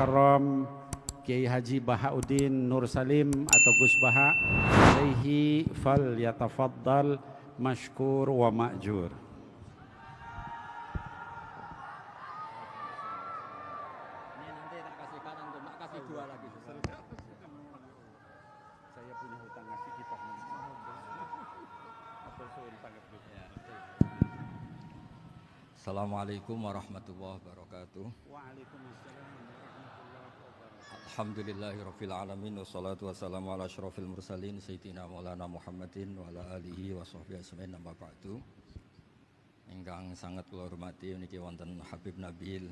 Mukarram Kiai Haji Bahauddin Nur Salim atau Gus Baha, alaihi fal yatafaddal mashkur wa ma'jur. Ini nanti tak kasih kanan tuh, tak kasih dua lagi. Saya punya hutang ngasih kitab Assalamualaikum warahmatullahi wabarakatuh. Waalaikumsalam warahmatullahi wabarakatuh. Alhamdulillahirabbil alamin wassalatu wassalamu ala asyrofil mursalin sayyidina Maulana Muhammadin wa ala alihi wa sahbihi ajmain amma ba'du. Ingkang sangat kula hormati niki wonten Habib Nabil,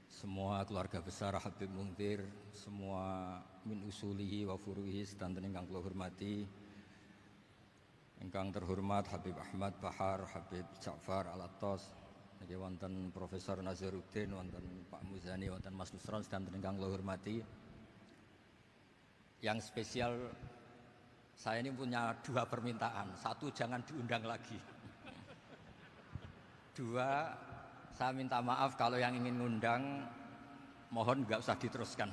semua keluarga besar Habib Mungtir, semua min usulihi wa furuhi sedanten ingkang kula hormati. Ingkang terhormat Habib Ahmad Bahar, Habib Ja'far Al-Attas, niki wonten Profesor Nazaruddin, wonten Pak Muzani, wonten Mas Nusron sedanten ingkang kula hormati. Yang spesial, saya ini punya dua permintaan. Satu, jangan diundang lagi. Dua, saya minta maaf kalau yang ingin ngundang, mohon nggak usah diteruskan.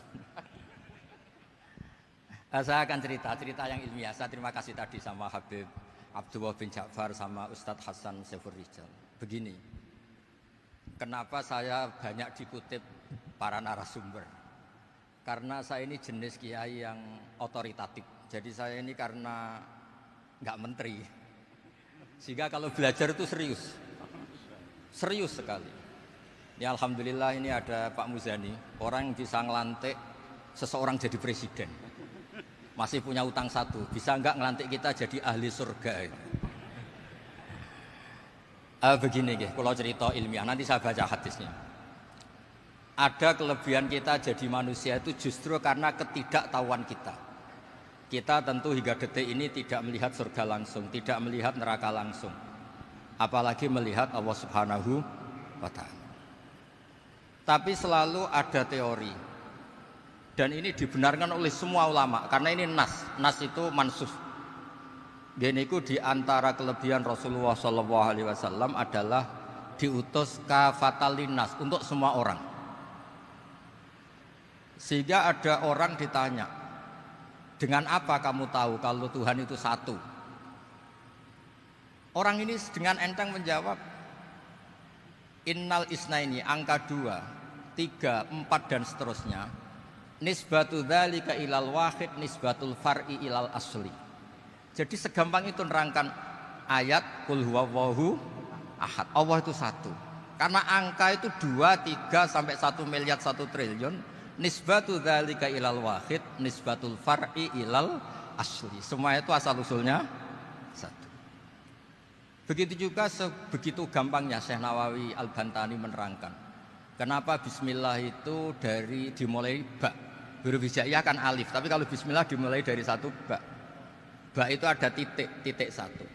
Saya akan cerita yang ilmiah. Saya terima kasih tadi sama Habib Abdullah bin Ja'far sama Ustadz Hasan Saifur Rijal. Begini, kenapa saya banyak dikutip para narasumber? Karena saya ini jenis kiai yang otoritatif. Jadi saya ini karena nggak menteri, sehingga kalau belajar itu serius sekali. Ini alhamdulillah ini ada Pak Muzani, orang yang bisa ngelantik seseorang jadi presiden. Masih punya utang satu, bisa nggak ngelantik kita jadi ahli surga? Begini kalau cerita ilmiah, nanti saya baca hadisnya. Ada kelebihan kita jadi manusia itu justru karena ketidaktahuan kita. Kita tentu hingga detik ini tidak melihat surga langsung, tidak melihat neraka langsung, apalagi melihat Allah Subhanahu wa Ta'ala. Tapi selalu ada teori, dan ini dibenarkan oleh semua ulama karena ini nas itu mansus. Geniku di antara kelebihan Rasulullah SAW adalah diutus kafatan linnas untuk semua orang. Sehingga ada orang ditanya, dengan apa kamu tahu kalau Tuhan itu satu? Orang ini dengan enteng menjawab, innal isnaini, angka 2, 3, 4 dan seterusnya, nisbatu dzalika ilal wahid nisbatul far'i ilal asli. Jadi segampang itu nerangkan ayat qul huwallahu ahad, Allah itu satu. Karena angka itu 2, 3 sampai 1 miliar 1 triliun, nisbatu dzalika ilal wahid nisbatul far'i ilal asli. Semua itu asal usulnya satu. Begitu juga begitu gampangnya Syekh Nawawi Al-Bantani menerangkan kenapa bismillah itu dimulai ba. Huruf hijaiyah kan alif, tapi kalau bismillah dimulai dari satu ba. Ba itu ada titik satu.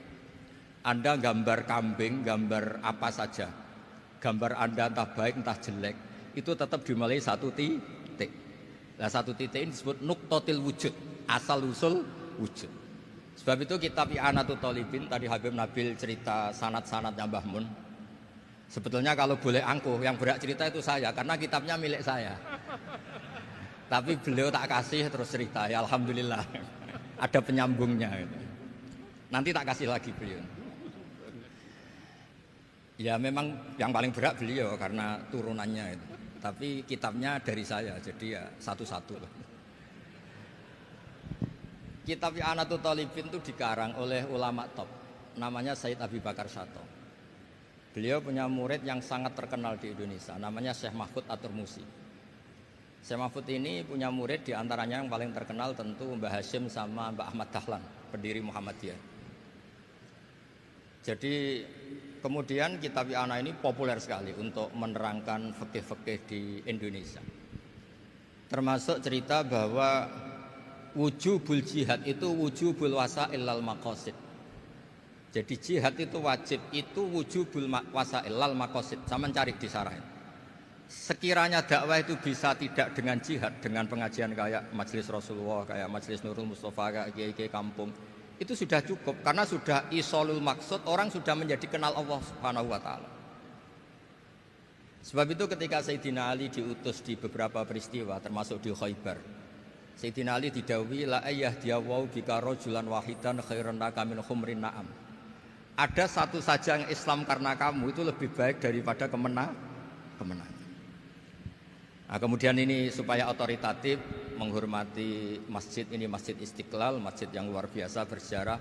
Anda gambar kambing, gambar apa saja, gambar Anda entah baik entah jelek, itu tetap dimulai satu titik. Nah satu titik ini disebut nuqtatil wujud, asal usul wujud. Sebab itu kitab I'anatul Thalibin, tadi Habib Nabil cerita sanad-sanadnya Mbah Mun. Sebetulnya kalau boleh angkuh, yang berhak cerita itu saya, karena kitabnya milik saya. Tapi beliau tak kasih terus cerita, ya alhamdulillah. Ada penyambungnya. Nanti tak kasih lagi beliau. Ya memang yang paling berhak beliau karena turunannya itu. Tapi kitabnya dari saya, jadi ya satu-satu. Kitab I'anatul Thalibin itu dikarang oleh ulama top, namanya Said Abi Bakar Sato. Beliau punya murid yang sangat terkenal di Indonesia, namanya Syekh Mahfud At-Turmusi. Syekh Mahfud ini punya murid diantaranya yang paling terkenal tentu Mbah Hashim sama Mbah Ahmad Dahlan, pendiri Muhammadiyah. Jadi kemudian kitab I'anah ini populer sekali untuk menerangkan fikih-fikih di Indonesia. Termasuk cerita bahwa wujubul jihad itu wujubul wasail lal maqasid. Jadi jihad itu wajib, itu wujubul wasail lal maqasid. Sama cari di syarah. Sekiranya dakwah itu bisa tidak dengan jihad, dengan pengajian kayak Majelis Rasulullah, kayak Majelis Nurul Mustafa, kayak kiai-kiai kampung, itu sudah cukup karena sudah isolul maksud, orang sudah menjadi kenal Allah Subhanahu wa Ta'ala. Sebab itu ketika Sayyidina Ali diutus di beberapa peristiwa termasuk di Khaybar, Sayyidina Ali didhawuhi la ayyahdiyawu bika rajulan wahidan khairan laka min humrin na'am. Ada satu saja yang Islam karena kamu itu lebih baik daripada kemenangan. Nah, kemudian ini supaya otoritatif menghormati masjid ini, Masjid Istiqlal, masjid yang luar biasa bersejarah.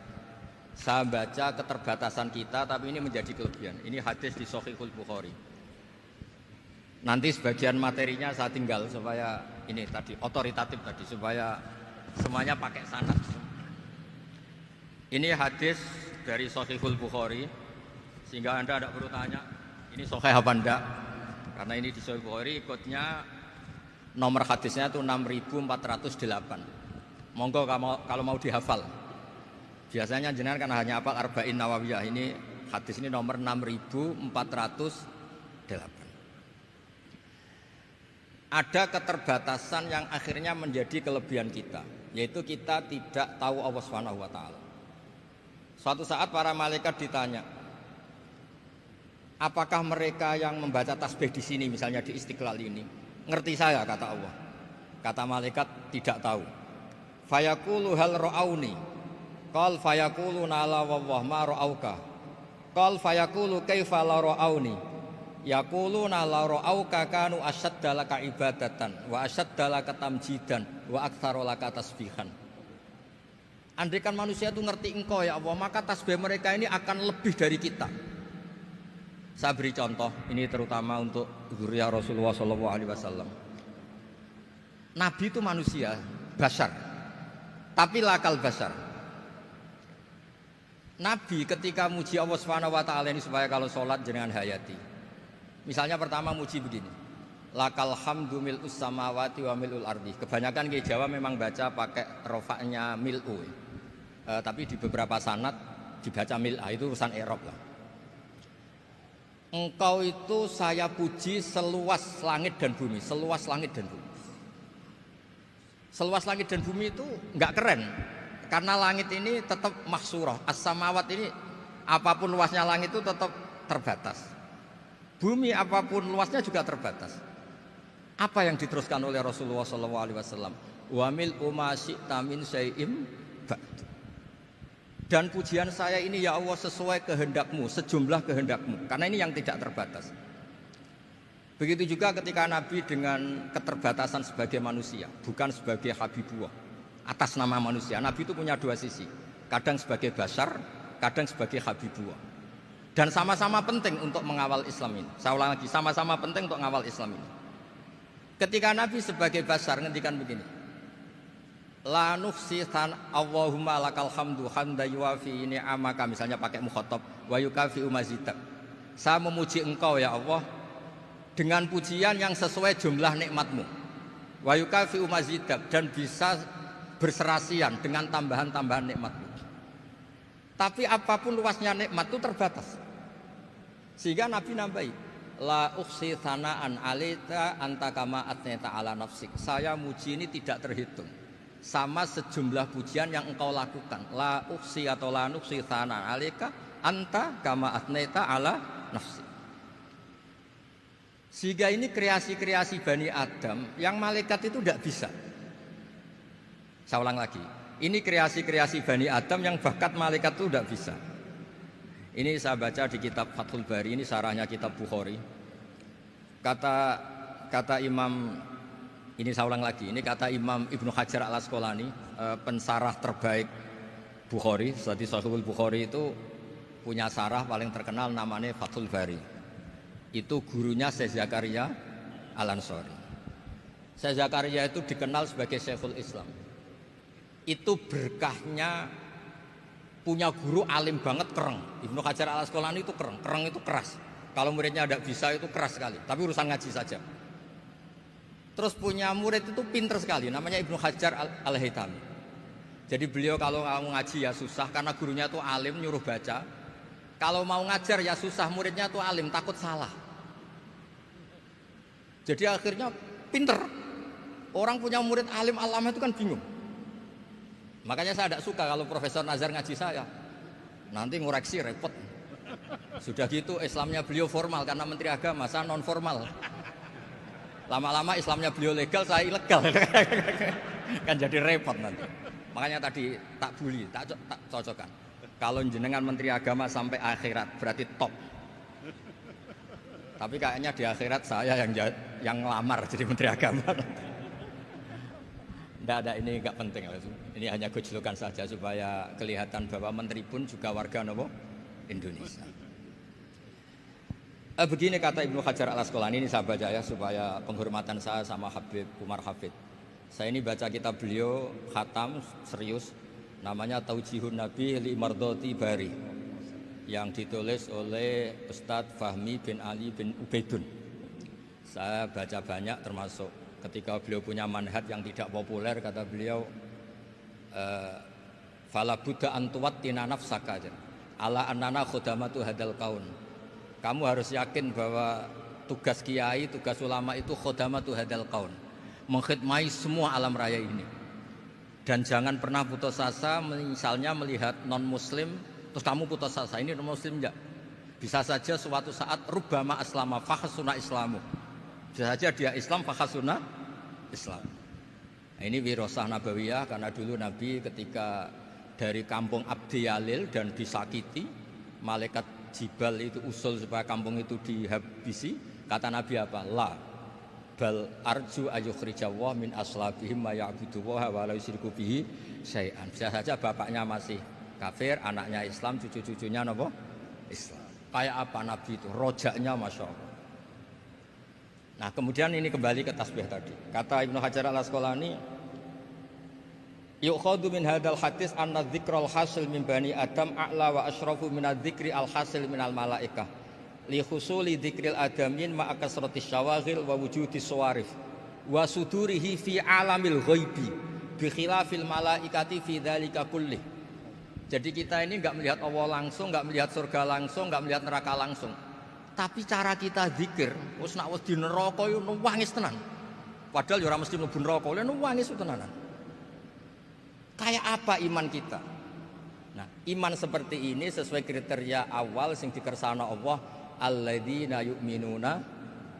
Saya baca keterbatasan kita, tapi ini menjadi kelebihan. Ini hadis di Shahihul Bukhari. Nanti sebagian materinya saya tinggal supaya ini tadi otoritatif tadi, supaya semuanya pakai sanad. Ini hadis dari Shahihul Bukhari, sehingga Anda tidak perlu tanya ini sahih apa enggak, karena ini di Shahihul Bukhari ikutnya nomor hadisnya itu 6408. Monggo kalau mau dihafal. Biasanya jenengan kan hanya hafal Arba'in Nawawiyah. Ini hadis ini nomor 6408. Ada keterbatasan yang akhirnya menjadi kelebihan kita, yaitu kita tidak tahu Allah Subhanahu wa taala. Suatu saat para malaikat ditanya, apakah mereka yang membaca tasbih di sini, misalnya di Istiqlal ini, ngerti saya? Kata Allah. Kata malaikat, tidak tahu. Fayaqulu hal ra'auni. Qal fayaqulu la wallah ma ra'auka. Qal fayaqulu kaifa la ra'auni. Yaquluna la ra'auka kanu asyadda laka ibadatan wa asyadda laka tamjidan wa aktsara laka tasbihan. Andaikan manusia itu ngerti engkau ya Allah, maka tasbih mereka ini akan lebih dari kita. Saya beri contoh, ini terutama untuk zuriyah Rasulullah SAW. Nabi itu manusia, basar, tapi lakal basar. Nabi ketika muji Allah SWT ini supaya kalau sholat jangan hayati. Misalnya pertama muji begini, lakal hamdu mil'us samawati wa mil'ul ardi. Kebanyakan di Jawa memang baca pakai rofaknya mil'u. Tapi di beberapa sanad dibaca mil'ah, itu urusan i'rab lah. Engkau itu saya puji seluas langit dan bumi, seluas langit dan bumi. Seluas langit dan bumi itu enggak keren, karena langit ini tetap mahsurah, as-samawat ini apapun luasnya langit itu tetap terbatas. Bumi apapun luasnya juga terbatas. Apa yang diteruskan oleh Rasulullah SAW? Wa mil'u ma syi'ta min syai'im ba'd. Dan pujian saya ini ya Allah sesuai kehendakmu, sejumlah kehendakmu, karena ini yang tidak terbatas. Begitu juga ketika Nabi dengan keterbatasan sebagai manusia, bukan sebagai Habibullah, atas nama manusia. Nabi itu punya dua sisi, kadang sebagai basar, kadang sebagai Habibullah. Dan sama-sama penting untuk mengawal Islam ini. Saya ulang lagi, sama-sama penting untuk mengawal Islam ini. Ketika Nabi sebagai basar ngendikan begini, la nuhsitan Allahumma lakal hamdu hamda yuwafi ni'amaka, misalnya pakai mukhatab, wa yukafi umazidak. Saya memuji engkau ya Allah dengan pujian yang sesuai jumlah nikmatmu, wa yukafi umazidak, dan bisa berserasian dengan tambahan-tambahan nikmatmu. Tapi apapun luasnya nikmat itu terbatas, sehingga Nabi nambahi, la ukhsi thana'an alita anta kama atneta ala nafsik. Saya muji ini tidak terhitung, sama sejumlah pujian yang engkau lakukan. La ukhsi atau la nukhsi thana'an alika anta kama atneta ala nafsik. Sehingga ini kreasi-kreasi Bani Adam yang malaikat itu tidak bisa. Saya ulang lagi, ini kreasi-kreasi Bani Adam yang bakat malaikat itu tidak bisa. Ini saya baca di kitab Fathul Bari, ini sarahnya kitab Bukhari. Kata Imam, ini saya ulang lagi, ini kata Imam Ibnu Hajar al-Asqalani, pensarah terbaik Bukhari. Jadi Sahihul Bukhari itu punya sarah paling terkenal namanya Fathul Bari. Itu gurunya Syekh Zakaria Al-Ansari. Syekh Zakaria itu dikenal sebagai Syekhul Islam. Itu berkahnya punya guru alim banget, kereng. Ibnu Hajar al-Asqalani itu kereng itu keras. Kalau muridnya tidak bisa itu keras sekali, tapi urusan ngaji saja. Terus punya murid itu pinter sekali, namanya Ibnu Hajar al-Haytami. Jadi beliau kalau mau ngaji ya susah, karena gurunya itu alim, nyuruh baca. Kalau mau ngajar ya susah, muridnya itu alim, takut salah. Jadi akhirnya pinter. Orang punya murid alim alama itu kan bingung. Makanya saya tidak suka kalau Profesor Nazar ngaji saya. Nanti ngoreksi repot. Sudah gitu Islamnya beliau formal karena Menteri Agama, saya non formal. Lama-lama Islamnya beliau legal, saya ilegal. Kan jadi repot nanti. Makanya tadi tak bully, tak cocokkan. Kalau jenengan Menteri Agama sampai akhirat berarti top. Tapi kayaknya di akhirat saya yang ngelamar jadi Menteri Agama. Tidak ada, ini nggak penting. Ini hanya gojlokan saja supaya kelihatan bahwa menteri pun juga warga Indonesia. Begini kata Ibnu Hajar Al Asqalani, ini saya baca ya supaya penghormatan saya sama Habib Umar Hafid. Saya ini baca kitab beliau khatam serius, namanya Taujihun Nabi li Mardoti Bari, yang ditulis oleh Ustadz Fahmi bin Ali bin Ubaidun. Saya baca banyak, termasuk ketika beliau punya manhaj yang tidak populer, kata beliau fala buddha antuwattina nafsaka ala annana khudamatu hadal kaun. Kamu harus yakin bahwa tugas kiai, tugas ulama itu khudamatu hadal kaun, mengkhidmati semua alam raya ini. Dan jangan pernah putus asa, misalnya melihat non muslim terus kamu putus asa, ini non muslim enggak. Bisa saja suatu saat rubbama aslama fakhasuna islamu, bisa saja dia Islam fakhasuna Islam. Nah, ini wirasah nabawiyah, karena dulu Nabi ketika dari kampung Abdi Yalil dan disakiti, malaikat Jibal itu usul supaya kampung itu dihabisi, kata Nabi apa? La bal arju ayukhrijawah min aslabihim ma ya'budu wa la yusyriku bihi syai'an. Bisa saja bapaknya masih kafir, anaknya Islam, cucu-cucunya napa? Islam. Kayak apa Nabi itu? Rojaknya Masya Allah. Nah kemudian ini kembali ke tasbih tadi. Kata Ibnu Hajar Al Asqalani, yukhadu min hadal hadis anna dzikral hasil min bani Adam a'la wa asyrafu min adzikri al hasil min al malaikah li husuli dzikril adamin ma akasratis syawaghil wa wujudis sawarif wa sudurihi fi alamil ghaibi bi khilafil malaikati fi dzalika kullih. Jadi kita ini enggak melihat Allah langsung, enggak melihat surga langsung, enggak melihat neraka langsung. Tapi cara kita zikir, wis nek wis di neraka yo nangis tenan. Padahal yo ora mesti mlebu neraka, lha nangis tenanan. Kayak apa iman kita? Nah, iman seperti ini sesuai kriteria awal sing dikersana Allah, alladzina yu'minuna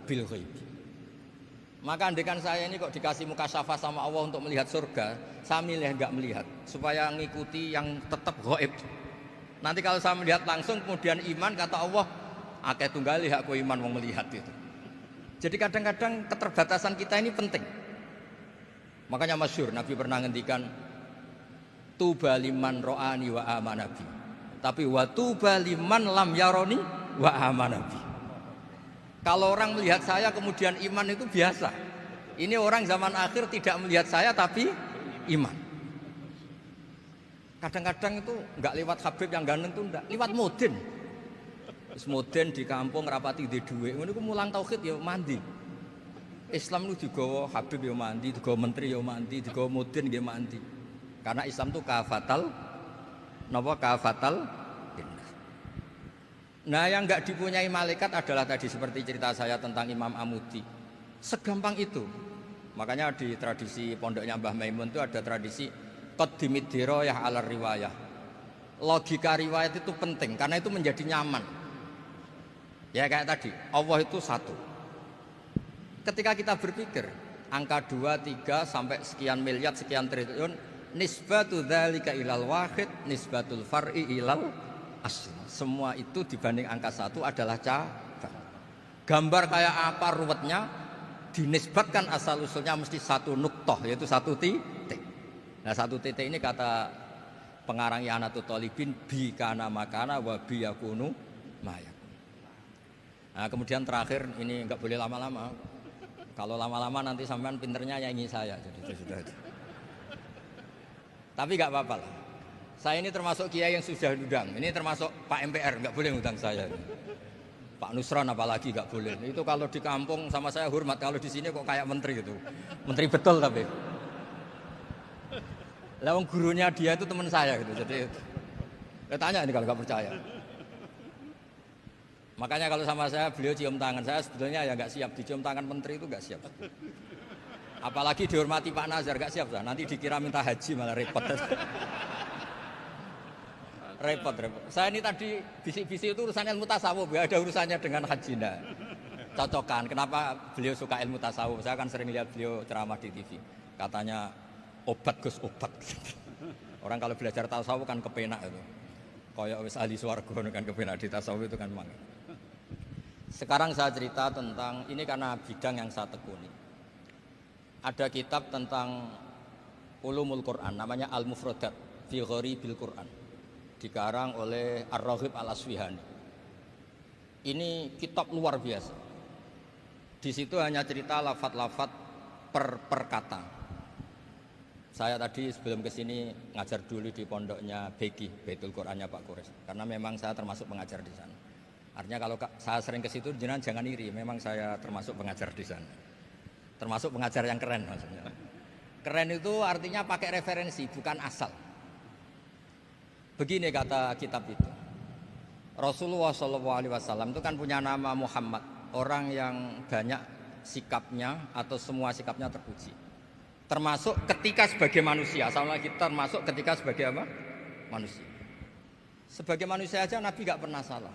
bil ghaib. Maka andekan saya ini kok dikasih mukasyafah sama Allah untuk melihat surga, saya milih enggak melihat supaya ngikuti yang tetap ghaib. Nanti kalau saya melihat langsung kemudian iman, kata Allah, akeh tunggali aku iman mau melihat itu. Jadi kadang-kadang keterbatasan kita ini penting. Makanya masyhur Nabi pernah ngendikan tuba liman ro'ani wa amanabi, tapi wa tuba liman lam yaroni wa amanabi. Kalau orang melihat saya kemudian iman itu biasa. Ini orang zaman akhir tidak melihat saya tapi iman. Kadang-kadang itu enggak lewat Habib yang ganteng itu enggak, lewat Mudin. Terus Mudin di kampung rapati di duwe, ngono iku mulang tauhid ya mandi. Islam itu digawa Habib ya mandi, digawa menteri ya mandi, digawa Mudin ya mandi. Karena Islam itu kafatal, napa kafatal. Nah yang enggak dipunyai malaikat adalah tadi seperti cerita saya tentang Imam Amudi. Segampang itu. Makanya di tradisi pondoknya Mbah Maimun itu ada tradisi qaddimid dirayah ala riwayah. Logika riwayat itu penting karena itu menjadi nyaman. Ya kayak tadi, Allah itu satu. Ketika kita berpikir angka 2, 3 sampai sekian miliar, sekian triliun, nisbatu dzalika ilal wahid, nisbatul far'i ilal asli. Semua itu dibanding angka 1 adalah cabang. Gambar kayak apa ruwetnya, dinisbatkan asal usulnya mesti satu nuktoh, yaitu satu titik. Nah satu titik ini kata pengarang I'anatul Talibin, bi kana makana wa bi yakunu mayak. Nah kemudian terakhir ini enggak boleh lama-lama. Kalau lama-lama nanti sampean pinternya nyanyi saya. Jadi sudah. Tapi enggak apa-apa lah. Saya ini termasuk kiai yang sudah diundang. Ini termasuk Pak MPR, enggak boleh ngundang saya. Pak Nusron apalagi enggak boleh. Itu kalau di kampung sama saya hormat, kalau di sini kok kayak menteri gitu. Menteri betul tapi. Lah wong gurunya dia itu teman saya gitu. Jadi tanya ini kalau enggak percaya. Makanya kalau sama saya beliau cium tangan, saya sebetulnya ya nggak siap dicium tangan menteri itu nggak siap. Apalagi dihormati Pak Nazar nggak siap, nanti dikira minta haji malah repot. Repot. Saya ini tadi bisik-bisik itu urusan ilmu tasawuf, gak ada urusannya dengan haji. Nah. Cocokan. Kenapa beliau suka ilmu tasawuf? Saya kan sering lihat beliau ceramah di TV. Katanya obat Gus, obat. Orang kalau belajar tasawuf kan kepenak itu. Kayak wis ahli swarga kan kepenak di tasawuf itu kan memang. Sekarang saya cerita tentang ini karena bidang yang saya tekuni. Ada kitab tentang ulumul Quran namanya Al-Mufradat fi Gharibil Quran. Dikarang oleh Ar-Raghib Al-Asfihani. Ini kitab luar biasa. Di situ hanya cerita lafat-lafat per kata. Saya tadi sebelum kesini ngajar dulu di pondoknya Beki, Baitul Qurannya Pak Kures. Karena memang saya termasuk pengajar di sana. Artinya kalau saya sering ke situ jangan iri, memang saya termasuk pengajar di sana. Termasuk pengajar yang keren maksudnya. Keren itu artinya pakai referensi, bukan asal. Begini kata kitab itu. Rasulullah SAW itu kan punya nama Muhammad, orang yang banyak sikapnya atau semua sikapnya terpuji. Termasuk ketika sebagai manusia, sama lagi termasuk ketika sebagai apa? Manusia. Sebagai manusia aja Nabi gak pernah salah.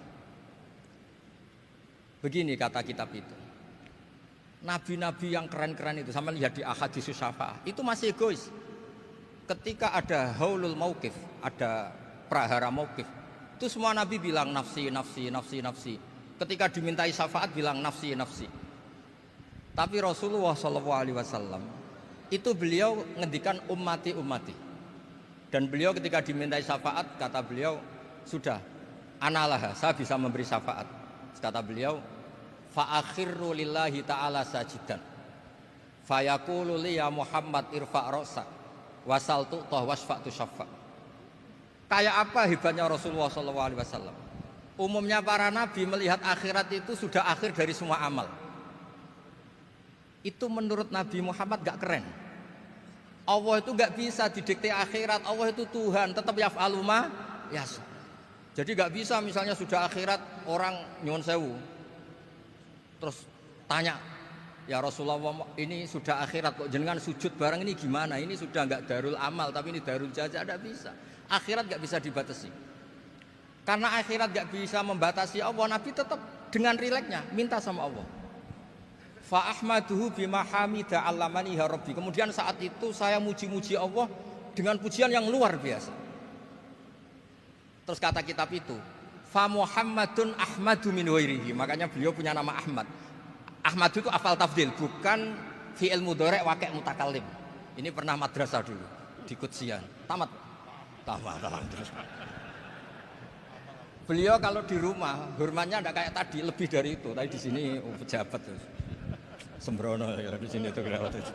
Begini kata kitab itu. Nabi-nabi yang keren-keren itu, sama lihat di Ahadits Syafa'ah, itu masih egois. Ketika ada haulul mauqif, ada prahara mauqif, itu semua Nabi bilang nafsi, nafsi, nafsi, nafsi. Ketika dimintai syafaat bilang nafsi, nafsi. Tapi Rasulullah SAW itu beliau ngendikan ummati, ummati. Dan beliau ketika dimintai syafaat kata beliau sudah, analah, saya bisa memberi syafaat. Kata beliau, fa'akhirru lillahi ta'ala sajidan fayaqulu li ya Muhammad irfa' ra'sak wasal tu'tah wasfa'tu syaffa'. Kayak apa hebatnya Rasulullah SAW? Umumnya para nabi melihat akhirat itu sudah akhir dari semua amal. Itu menurut Nabi Muhammad gak keren. Allah itu gak bisa didikte akhirat. Allah itu Tuhan, tetap yaf'alu ma yasha. Jadi gak bisa misalnya sudah akhirat orang nyuwun sewu terus tanya, ya Rasulullah ini sudah akhirat kok jenengan sujud bareng ini gimana? Ini sudah enggak darul amal tapi ini darul jaza, tidak bisa. Akhirat enggak bisa dibatasi. Karena akhirat enggak bisa membatasi Allah, Nabi tetap dengan rileksnya minta sama Allah. Fa ahmaduhu bima hamida 'allamani ya rabbi. Kemudian saat itu saya muji-muji Allah dengan pujian yang luar biasa. Terus kata kitab itu, fa Muhammadun Ahmadu min ghairihi. Makanya beliau punya nama Ahmad. Ahmad itu afal tafdil, bukan fi'il mudhari' waqi' mutakallim. Ini pernah madrasah dulu di Kutsian. Tamat. Terus. Beliau kalau di rumah hormatnya enggak kayak tadi, lebih dari itu. Tadi di sini pejabat terus. Sembrono ya di sini itu kelewat itu.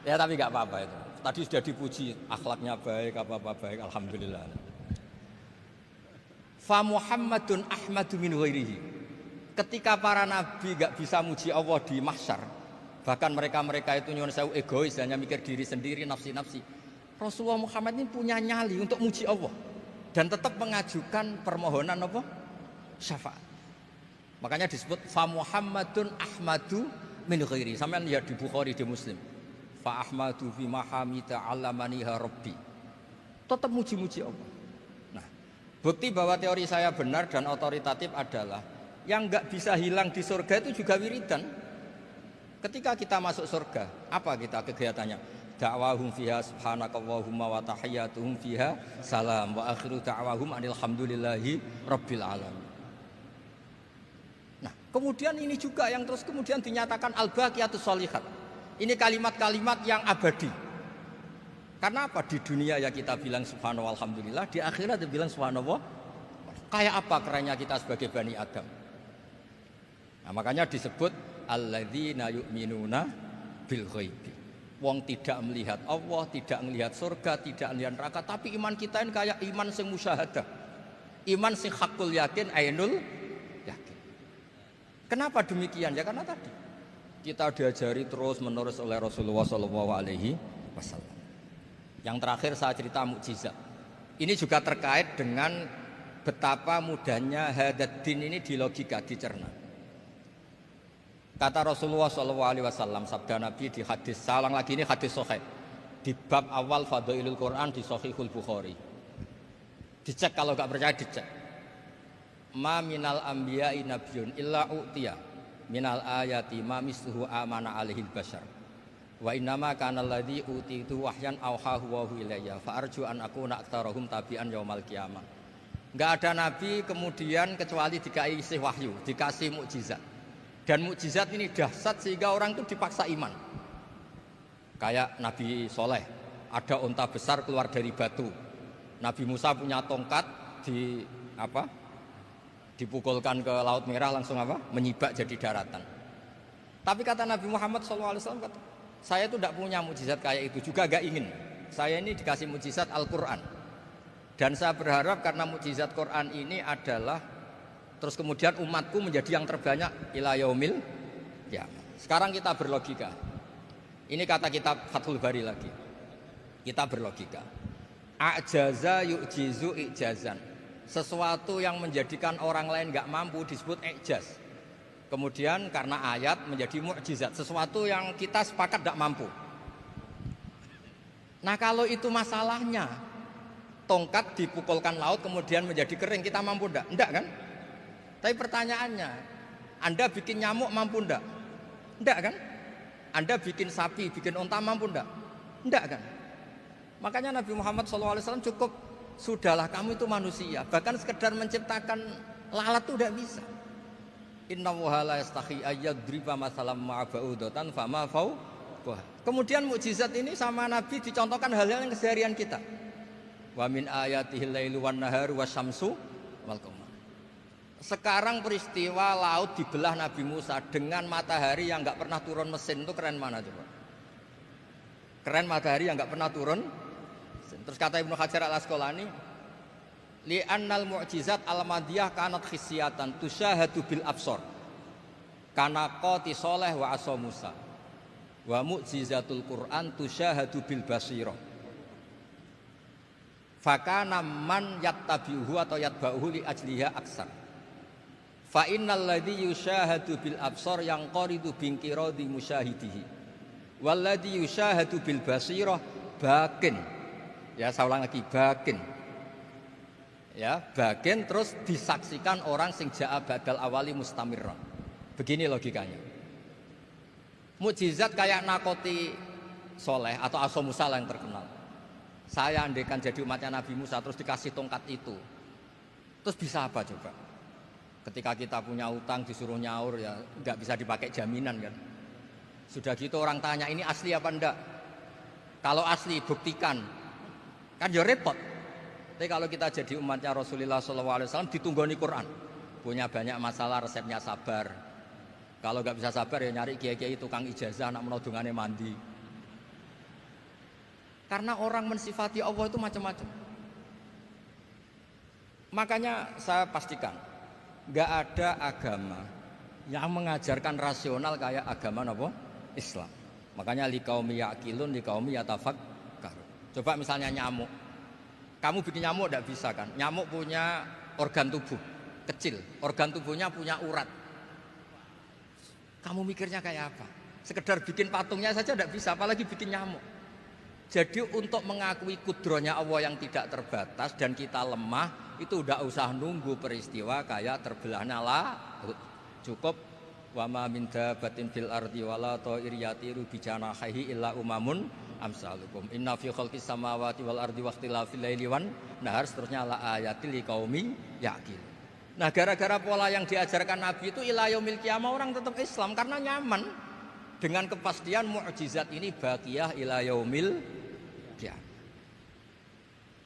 Ya tapi enggak apa-apa itu. Tadi sudah dipuji, akhlaknya baik, apa-apa baik, alhamdulillah. Fa Muhammadun Ahmadu min ghairihi. Ketika para nabi gak bisa muji Allah di mahsyar, bahkan mereka itu nyuwun sewu egois, hanya mikir diri sendiri, nafsi-nafsi. Rasulullah Muhammad ini punya nyali untuk muji Allah dan tetap mengajukan permohonan apa? Syafaat. Makanya disebut fa Muhammadun Ahmadu min ghairihi. Sampeyan lihat di Bukhari, di Muslim. Fa Ahmadu fi mahamida 'allamaniha rabbi. Tetap muji-muji Allah. Bukti bahwa teori saya benar dan otoritatif adalah yang nggak bisa hilang di surga itu juga wiridan. Ketika kita masuk surga, apa kita kegiatannya? Da'wahum fiha subhanakallahumma wa tahiyyatuhum fiha salam wa akhiru da'wahum alhamdulillahi rabbil alamin. Nah, kemudian ini juga yang terus kemudian dinyatakan al-baqiyatus sholihat. Ini kalimat-kalimat yang abadi. Karena apa? Di dunia ya kita bilang subhanallah alhamdulillah, di akhirat dia bilang subhanallah. Kayak apa kerennya kita sebagai Bani Adam? Nah, makanya disebut alladzina yu'minuna bil ghaibi. Wong tidak melihat Allah, tidak melihat surga, tidak melihat neraka, tapi iman kita ini kayak iman sing musyahadah. Iman sing hakul yakin, ainul yakin. Kenapa demikian? Ya karena tadi kita diajari terus-menerus oleh Rasulullah SAW. Yang terakhir saya cerita mukjizat. Ini juga terkait dengan betapa mudahnya hadaddin ini di logika, dicerna. Kata Rasulullah SAW, sabda Nabi di hadis, saya ulang lagi ini hadis sahih, di bab awal Fadailul Quran di Sahihul Bukhari. Dicek, kalau nggak percaya dicek. Ma minal anbiya'i nabiyyun illa u'tiya minal ayati ma misluhu amana alaihil bashar. Wa innama kana alladzi utitu wahyan auhahu wa ilayya fa arju an akuna aktsarahum tabi'an yaumal qiyamah. Enggak ada nabi kemudian kecuali dikasih wahyu, dikasih mukjizat. Dan mukjizat ini dahsyat sehingga orang itu dipaksa iman. Kayak Nabi Soleh, ada unta besar keluar dari batu. Nabi Musa punya tongkat dipukulkan ke Laut Merah langsung menyibak jadi daratan. Tapi kata Nabi Muhammad SAW, saya itu tidak punya mukjizat kayak itu, juga gak ingin. Saya ini dikasih mukjizat Al-Quran. Dan saya berharap karena mukjizat Quran ini adalah terus kemudian umatku menjadi yang terbanyak ila yaumil ya. Sekarang kita berlogika. Ini kata kitab Fathul Bari lagi. Kita berlogika. A'jaza yu'jizu i'jazan. Sesuatu yang menjadikan orang lain gak mampu disebut i'jaz. Kemudian karena ayat menjadi mukjizat, sesuatu yang kita sepakat tidak mampu. Nah kalau itu masalahnya, tongkat dipukulkan laut kemudian menjadi kering, kita mampu enggak? Enggak kan? Tapi pertanyaannya, Anda bikin nyamuk mampu enggak? Enggak kan? Anda bikin sapi, bikin unta mampu enggak? Enggak kan? Makanya Nabi Muhammad SAW cukup, sudahlah kamu itu manusia, bahkan sekedar menciptakan lalat itu tidak bisa. Inna Allaha la yastahi ayyadriba masalam ma'aba'udatan fama fawqaha. Kemudian mukjizat ini sama Nabi dicontohkan hal-hal yang keseharian kita. Wa min ayatihil lailu wan naharu wasyamsu wal qamar. Sekarang peristiwa laut dibelah Nabi Musa dengan matahari yang enggak pernah turun mesin, itu keren mana coba? Keren matahari yang enggak pernah turun. Terus kata Ibnu Hajar Al-Asqalani, li'annal mu'jizat al-madiyah kanat khisyatan tusyahadu bil absor kana qati soleh wa asa Musa wa mu'jizatul Qur'an tusyahadu bil basirah fakana man yattabi'uhu atau yatba'uhu li ajliha aksar fa innal ladzi yusyahadu bil absor yang qaridu bingkiradi musyahidihi wal ladzi yusyahadu bil basirah bakin. Ya saya ulang lagi, bakin. Ya, bagian terus disaksikan orang sing ja'a badal awali mustamirran. Begini logikanya. Mukjizat kayak nakoti Soleh atau Asa Musa yang terkenal. Saya andaikan jadi umatnya Nabi Musa terus dikasih tongkat itu, terus bisa apa coba? Ketika kita punya utang disuruh nyaur ya nggak bisa dipakai jaminan kan. Sudah gitu orang tanya ini asli apa enggak? Kalau asli buktikan, kan ya repot. Tapi kalau kita jadi umatnya Rasulullah SAW ditunggoni Quran, punya banyak masalah resepnya sabar. Kalau nggak bisa sabar ya nyari kiai-kiai tukang ijazah anak menodungannya mandi. Karena orang mensifati Allah itu macam-macam. Makanya saya pastikan nggak ada agama yang mengajarkan rasional kayak agama apa? Islam. Makanya liqaumi yaqilun liqaumi yatafakkarun. Coba misalnya nyamuk. Kamu bikin nyamuk tidak bisa kan? Nyamuk punya organ tubuh kecil, organ tubuhnya punya urat. Kamu mikirnya kayak apa? Sekedar bikin patungnya saja tidak bisa, apalagi bikin nyamuk. Jadi untuk mengakui kudrohnya Allah yang tidak terbatas dan kita lemah, itu udah usah nunggu peristiwa kayak terbelahnya laut. Cukup wa ma min dabatin fil ardi wala ta'iriyatiru bijanahihi illa umamun amsalukum inna fi khalqis samawati wal ardi waqtilafil laili wan nahar seterusnya la ayatil liqaumi yaqil. Nah, gara-gara pola yang diajarkan Nabi itu ila yaumil qiyamah orang tetap Islam karena nyaman dengan kepastian mukjizat ini baqiyah ila yaumil qiyamah.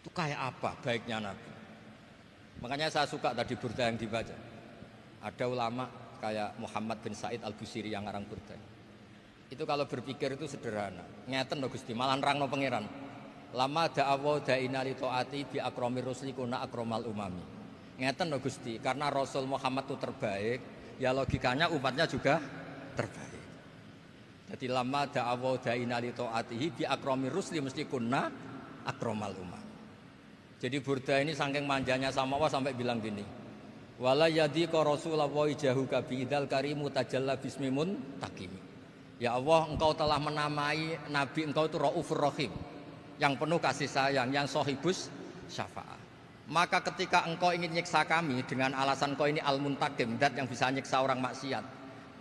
Itu kayak apa baiknya Nabi? Makanya saya suka tadi burda yang dibaca. Ada ulama kayak Muhammad bin Said Al-Busiri yang ngarang burda. Itu kalau berpikir itu sederhana. Ngeten lho Gusti, malah nerangno pangeran. Lama da'awa da'ina li ta'ati bi akramir rusli kuna akramal umami. Ngeten lho Gusti, karena Rasul Muhammad itu terbaik, ya logikanya umatnya juga terbaik. Jadi lama da'awa da'ina li ta'atihi bi akramir rusli mesti kuna akramal umami. Jadi burda ini saking manjanya sama Allah sampai bilang gini. Wala yadhiqa Rasulullah jahuka bi idzal karimu tajalla bismimun takimi. Ya Allah, engkau telah menamai Nabi engkau itu Raufur Rahim, yang penuh kasih sayang, yang sohibus syafa'ah. Maka ketika engkau ingin nyiksa kami dengan alasan kau ini al-muntakim, dat yang bisa nyiksa orang maksiat,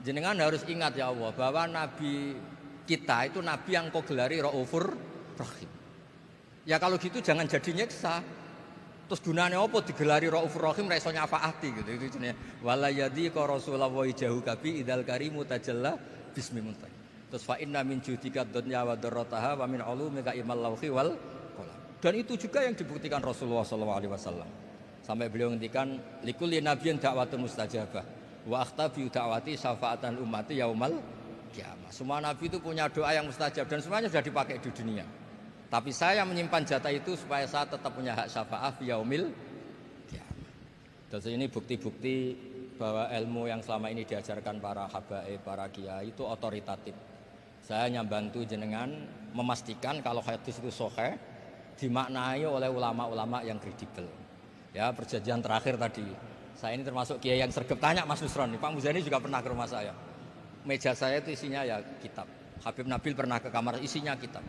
jenengan harus ingat ya Allah bahwa Nabi kita itu Nabi yang kau gelari Raufur Rahim. Ya kalau gitu jangan jadi nyiksa. Terus gunanya apa digelari Raufur Rahim ra iso nyafaati gitu. Itu jenenge wala yadi ka Rasulullah jahu kabi idal karimu tajalla bismi muntakim. Terus fa inna min judika dunya wa darrataha wa min ulumika imal lauhi wal qalam. Dan itu juga yang dibuktikan Rasulullah SAW. Sampai beliau ngendikan likulli nabiyyin da'watun mustajabah wa akhtabi da'wati syafaatan ummati yaumal kiamah. Semua nabi itu punya doa yang mustajab dan semuanya sudah dipakai di dunia. Tapi saya menyimpan jatah itu supaya saya tetap punya hak syafaat fi yaumil kiamah. Terus ini bukti-bukti bahwa ilmu yang selama ini diajarkan para habaib, para kiai itu otoritatif. Saya hanya bantu jenengan memastikan kalau hadis itu sahih dimaknai oleh ulama-ulama yang kredibel. Ya, perjanjian terakhir tadi. Saya ini termasuk kiai yang sergap, tanya Mas Nusron, Pak Muzani juga pernah ke rumah saya. Meja saya itu isinya ya kitab. Habib Nabil pernah ke kamar, isinya kitab.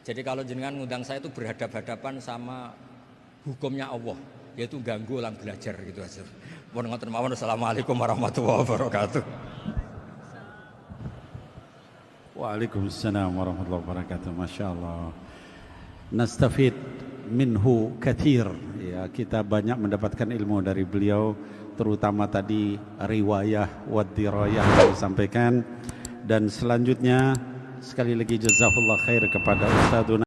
Jadi kalau jenengan ngundang saya itu berhadap-hadapan sama hukumnya Allah, yaitu ganggu orang belajar gitu aja. Mohon ngoten mawon. Assalamualaikum warahmatullahi wabarakatuh. Waalaikumsalam warahmatullahi wabarakatuh. Masya Allah. Nastafid minhu kathir. Ya, kita banyak mendapatkan ilmu dari beliau, terutama tadi riwayah wa dirayah yang disampaikan. Dan selanjutnya sekali lagi jazakallah khair kepada Ustadzuna